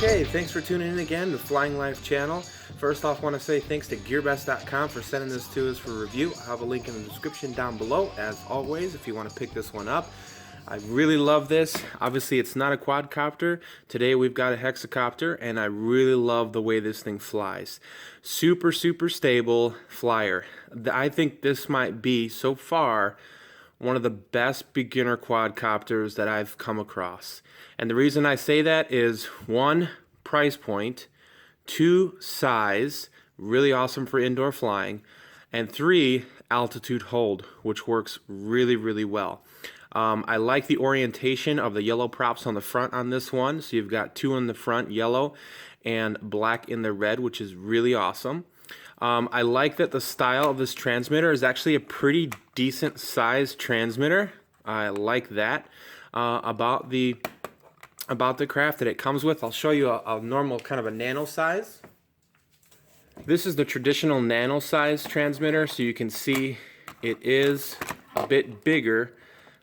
Okay, thanks for tuning in again to Flying Life channel. First off, I want to say thanks to Gearbest.com for sending this to us for review. I'll have a link in the description down below, as always, if you want to pick this one up. I really love this. Obviously, it's not a quadcopter. Today, we've got a hexacopter, and I really love the way this thing flies. Super, super stable flyer. I think this might be, so far, one of the best beginner quadcopters that I've come across. And the reason I say that is, 1, price point, 2, size, really awesome for indoor flying, and 3, altitude hold, which works really, really well. I like the orientation of the yellow props on the front on this one. So you've got 2 in the front, yellow, and black in the red, which is really awesome. I like that the style of this transmitter is actually a pretty decent sized transmitter. I like that about the craft that it comes with. I'll show you a normal kind of a nano size. This is the traditional nano size transmitter, so you can see it is a bit bigger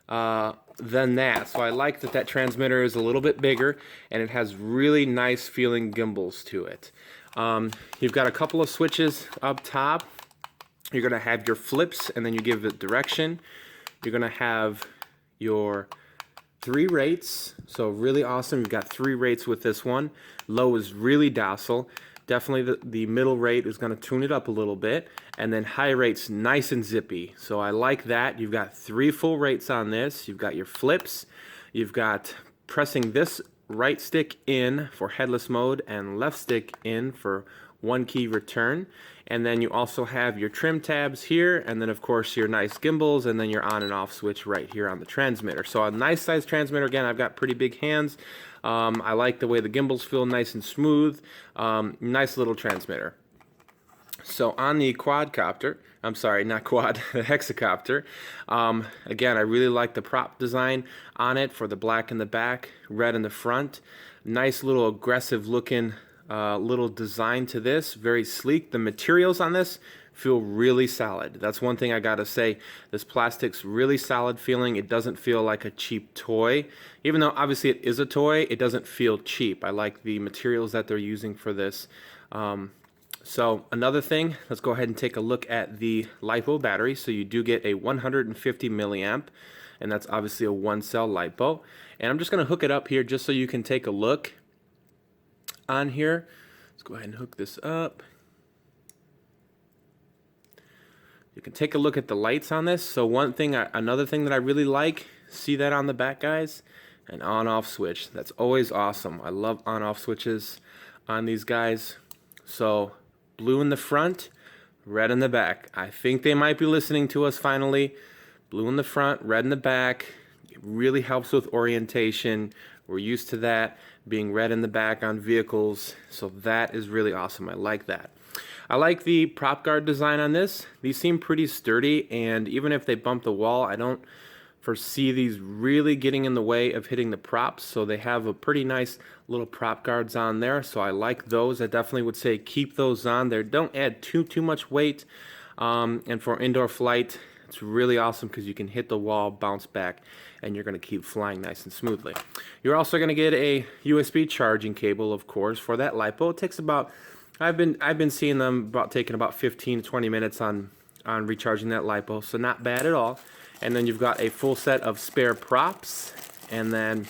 than that. So I like that transmitter is a little bit bigger, and it has really nice feeling gimbals to it. You've got a couple of switches up top. You're going to have your flips, and then you give it direction. You're going to have your 3 rates, so really awesome. You've got 3 rates with this one. Low is really docile. Definitely the middle rate is going to tune it up a little bit, and then high rate's nice and zippy. So I like that. You've got 3 full rates on this. You've got your flips. You've got pressing this right stick in for headless mode and left stick in for 1 key return. And then you also have your trim tabs here, and then of course your nice gimbals, and then your on and off switch right here on the transmitter. So a nice size transmitter. Again, I've got pretty big hands. I like the way the gimbals feel, nice and smooth. Nice little transmitter. So on the quadcopter, I'm sorry, not quad, the hexacopter, again, I really like the prop design on it for the black in the back, red in the front. Nice little aggressive looking little design to this, very sleek. The materials on this feel really solid. That's one thing I gotta say. This plastic's really solid feeling. It doesn't feel like a cheap toy. Even though obviously it is a toy, it doesn't feel cheap. I like the materials that they're using for this. So another thing, let's go ahead and take a look at the LiPo battery. So you do get a 150 milliamp, and that's obviously a 1-cell LiPo. And I'm just gonna hook it up here just so you can take a look on here. Let's go ahead and hook this up. You can take a look at the lights on this. So another thing that I really like, see that on the back, guys? An on-off switch. That's always awesome. I love on-off switches on these guys. So blue in the front, red in the back. I think they might be listening to us finally. Blue in the front, red in the back. It really helps with orientation. We're used to that being red in the back on vehicles, so that is really awesome. I like that. I like the prop guard design on this. These seem pretty sturdy, and even if they bump the wall, I don't foresee these really getting in the way of hitting the props, so they have a pretty nice little prop guards on there, so I like those. I definitely would say keep those on there. Don't add too much weight, and for indoor flight, it's really awesome because you can hit the wall, bounce back, and you're going to keep flying nice and smoothly. You're also going to get a USB charging cable, of course, for that LiPo. It takes about, I've been seeing them taking about 15 to 20 minutes on recharging that LiPo, so not bad at all. And then you've got a full set of spare props, and then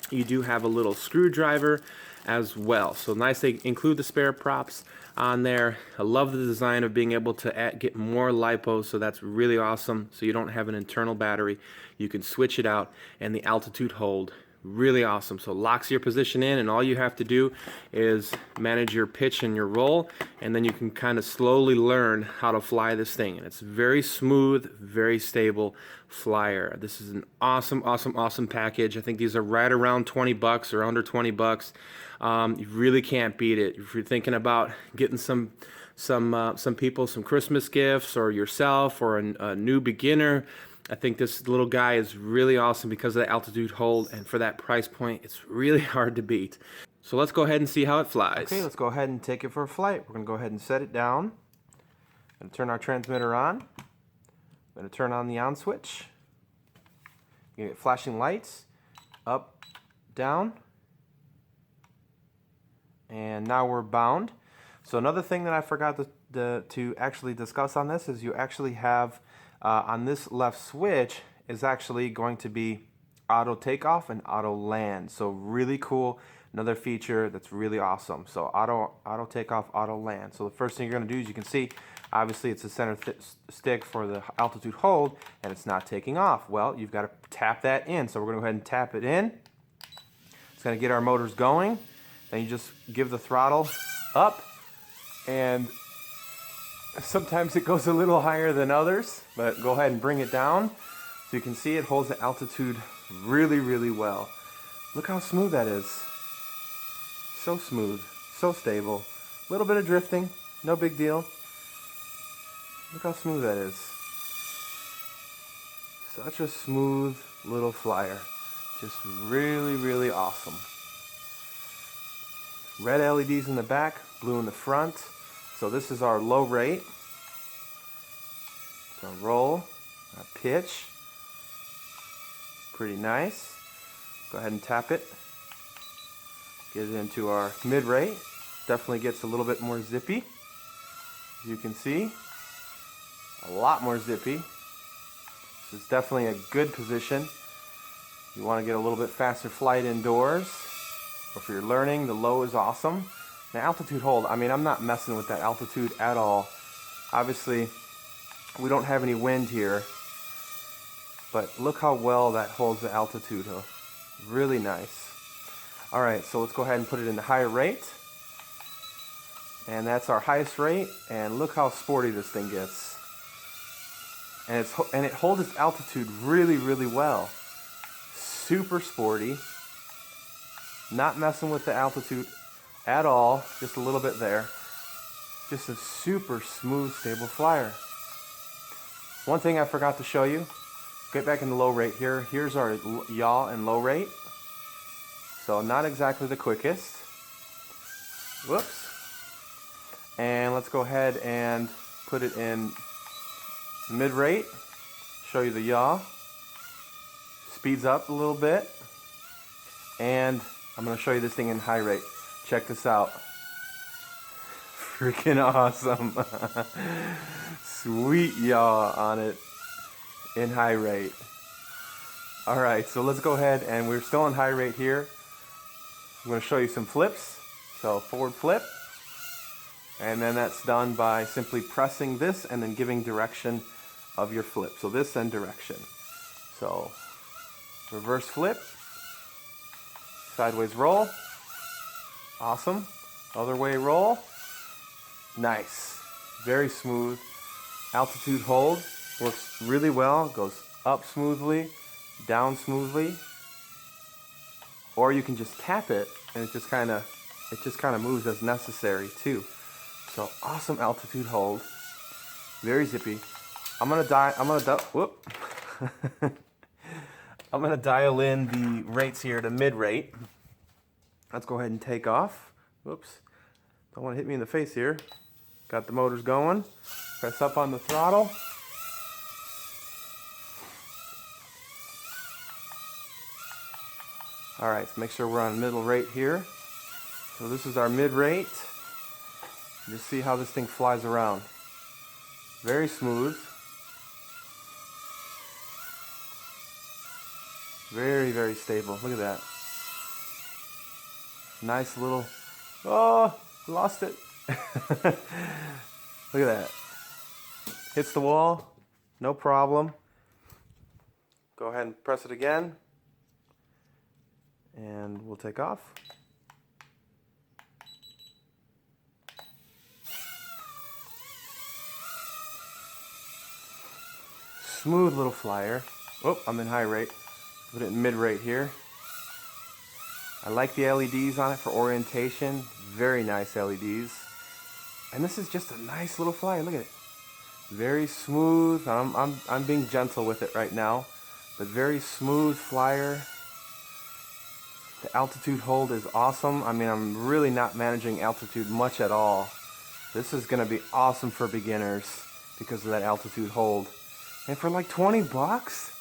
you do have a little screwdriver as well. So nice, they include the spare props on there. I love the design of being able to get more LiPo, so that's really awesome. So you don't have an internal battery, you can switch it out, and the altitude hold, really awesome. So locks your position in, and all you have to do is manage your pitch and your roll, and then you can kind of slowly learn how to fly this thing. And it's very smooth, very stable flyer. This is an awesome package. I think these are right around 20 bucks or under 20 bucks. You really can't beat it. If you're thinking about getting some people some Christmas gifts, or yourself, or a new beginner, I think this little guy is really awesome because of the altitude hold, and for that price point, it's really hard to beat. So let's go ahead and see how it flies. Okay, let's go ahead and take it for a flight. We're going to go ahead and set it down. I'm going to turn our transmitter on. I'm going to turn on the on switch. You get flashing lights, up, down, And now we're bound. So another thing that I forgot to actually discuss on this is you actually have on this left switch is actually going to be auto takeoff and auto land. So really cool. Another feature that's really awesome. So auto takeoff, auto land. So the first thing you're going to do is you can see, obviously it's the center stick for the altitude hold, and it's not taking off. Well, you've got to tap that in. So we're going to go ahead and tap it in. It's going to get our motors going. Then you just give the throttle up, and sometimes it goes a little higher than others, but go ahead and bring it down. So you can see it holds the altitude really, really well. Look how smooth that is. So smooth, so stable. A little bit of drifting, no big deal. Look how smooth that is. Such a smooth little flyer. Just really, really awesome. Red LEDs in the back, blue in the front. So this is our low rate. So roll, our pitch. Pretty nice. Go ahead and tap it. Get it into our mid rate. Definitely gets a little bit more zippy. As you can see, a lot more zippy. This is definitely a good position. You want to get a little bit faster flight indoors. Or if you're learning, the low is awesome. The altitude hold, I mean, I'm not messing with that altitude at all. Obviously, we don't have any wind here. But look how well that holds the altitude. Really nice. Alright, so let's go ahead and put it in the higher rate. And that's our highest rate. And look how sporty this thing gets. And it holds its altitude really, really well. Super sporty. Not messing with the altitude at all. Just a little bit there. Just a super smooth, stable flyer. One thing I forgot to show you. Get back in the low rate here. Here's our yaw and low rate. So not exactly the quickest. Whoops. And let's go ahead and put it in mid rate. Show you the yaw. Speeds up a little bit. And I'm going to show you this thing in high rate. Check this out. Freaking awesome. Sweet yaw on it. In high rate. Alright, so let's go ahead, and we're still in high rate here. I'm going to show you some flips. So forward flip, and then that's done by simply pressing this and then giving direction of your flip. So this and direction. So reverse flip, sideways roll, awesome. Other way roll, nice, very smooth. Altitude hold. Works really well, goes up smoothly, down smoothly, or you can just tap it and it just kind of moves as necessary too. So awesome altitude hold, very zippy. I'm gonna dial in the rates here to mid rate. Let's go ahead and take off. Whoops, don't want to hit me in the face here. Got the motors going. Press up on the throttle. Alright, so make sure we're on middle rate here. So this is our mid rate. Just see how this thing flies around. Very smooth. Very, very stable. Look at that. Nice little... Oh, lost it. Look at that. Hits the wall. No problem. Go ahead and press it again. And we'll take off. Smooth little flyer. Oh, I'm in high rate. Put it in mid rate here. I like the LEDs on it for orientation. Very nice LEDs. And this is just a nice little flyer. Look at it. Very smooth. I'm being gentle with it right now, but very smooth flyer. The altitude hold is awesome. I mean, I'm really not managing altitude much at all. This is going to be awesome for beginners because of that altitude hold. And for like 20 bucks?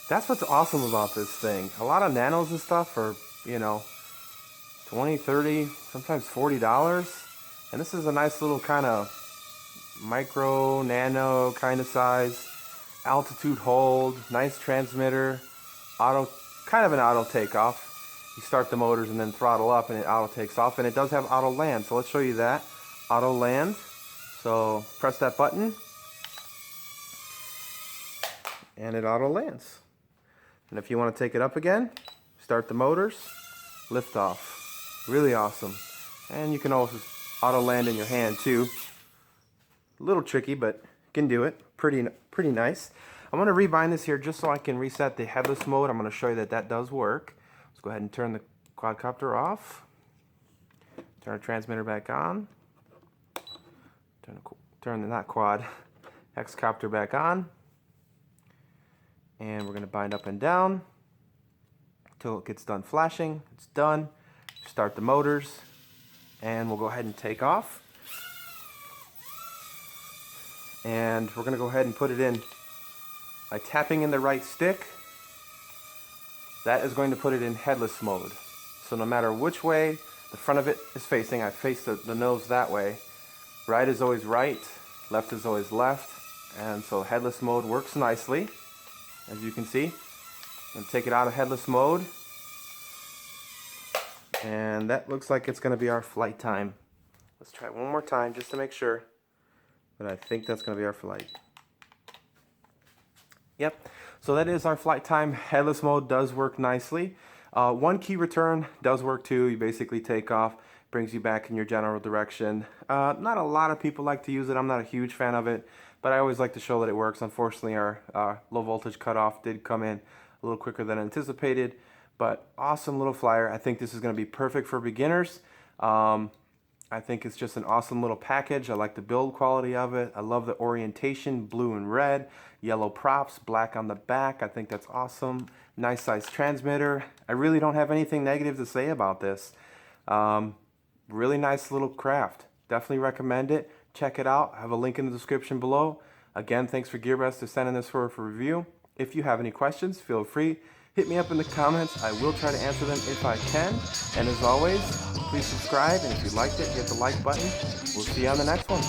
That's what's awesome about this thing. A lot of nanos and stuff are, you know, $20, $30, sometimes $40. And this is a nice little kind of micro, nano kind of size, altitude hold, nice transmitter, auto, kind of an auto takeoff. You start the motors and then throttle up and it auto takes off, and it does have auto land. So let's show you that. Auto land. So press that button and it auto lands. And if you want to take it up again, start the motors, lift off. Really awesome. And you can also auto land in your hand too. A little tricky, but you can do it. Pretty nice. I'm going to rebind this here just so I can reset the headless mode. I'm going to show you that that does work. Let's go ahead and turn the quadcopter off. Turn the transmitter back on. Turn the not quad, hexacopter back on. And we're going to bind up and down until it gets done flashing. It's done. Start the motors and we'll go ahead and take off. And we're going to go ahead and put it in by tapping in the right stick. That is going to put it in headless mode. So no matter which way the front of it is facing, I face the nose that way. Right is always right, left is always left, and so headless mode works nicely, as you can see. I'm going to take it out of headless mode, and that looks like it's going to be our flight time. Let's try one more time just to make sure, but I think that's going to be our flight. Yep, so that is our flight time. Headless mode does work nicely. One key return does work too. You basically take off, brings you back in your general direction. Not a lot of people like to use it. I'm not a huge fan of it, but I always like to show that it works. Unfortunately, our low voltage cutoff did come in a little quicker than anticipated, but awesome little flyer. I think this is going to be perfect for beginners. I think it's just an awesome little package. I like the build quality of it. I love the orientation, blue and red, yellow props, black on the back. I think that's awesome. Nice size transmitter. I really don't have anything negative to say about this. Really nice little craft. Definitely recommend it. Check it out. I have a link in the description below. Again, thanks for Gearbest for sending this for review. If you have any questions, feel free. Hit me up in the comments. I will try to answer them if I can. And as always, please subscribe. And if you liked it, hit the like button. We'll see you on the next one.